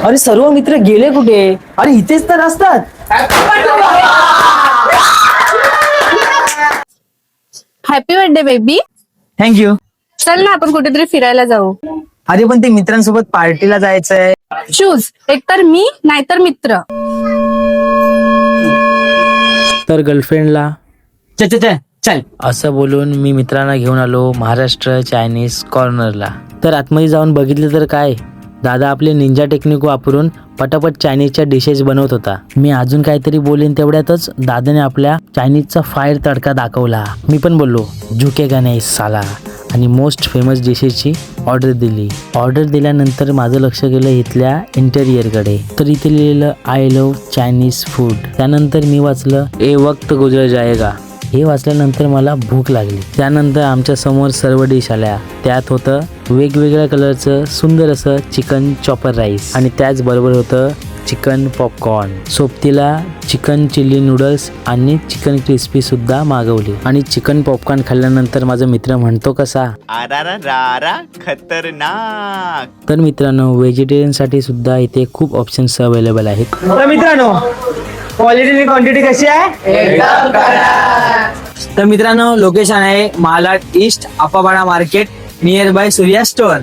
अरे सर्व मित्र गेले कुठे? अरे इथेच तर असतात. Happy birthday baby. थँक्यू. चल ना आपण कुठेतरी फिरायला जाऊ. अरे पण ते मित्रांसोबत पार्टीला जायचंय. चूज, एकतर मी नाहीतर मित्र. तर गर्लफ्रेंडला चल. असं बोलून मी मित्रांना घेऊन आलो महाराष्ट्र चायनीज कॉर्नरला. तर आतमध्ये जाऊन बघितलं तर काय, दादा आपले निंजा टेक्निक वापरून पटापट चायनीजच्या डिशेस बनवत होता. मी अजून काहीतरी बोलेन तेवढ्यातच दादाने आपल्या चायनीजचा फायर तडका दाखवला. मी पण बोललो झुकेगा नाही साला आणि मोस्ट फेमस डिशेसची ऑर्डर दिली. ऑर्डर दिल्यानंतर माझं लक्ष गेलं इथल्या इंटेरियरकडे. तर इथे लिहिलेलं आय लव्ह चायनीज फूड. त्यानंतर मी वाचलं ए वक्त गुजर जाएगा. हे वाचल्यानंतर मला भूक लागली. त्यानंतर आमच्या समोर सर्व डिश आल्या. त्यात होतं वेगवेगळ्या कलरचं सुंदर असं चिकन चॉपर राईस आणि त्याचबरोबर होतं चिकन पॉपकॉर्न. सोबतीला चिकन चिल्ली नूडल्स आणि चिकन क्रिस्पी सुद्धा मागवली. आणि चिकन पॉपकॉर्न खाल्ल्यानंतर माझा मित्र म्हणतो कसा, खतरनाक. तर मित्रांनो व्हेजिटेरियन साठी सुद्धा इथे खूप ऑप्शन्स अवेलेबल आहेत. तर मित्रांनो क्वालिटी आणि क्वांटिटी कशी आहे? तर मित्रांनो लोकेशन आहे Mahalad east Appapada market near by Surya store.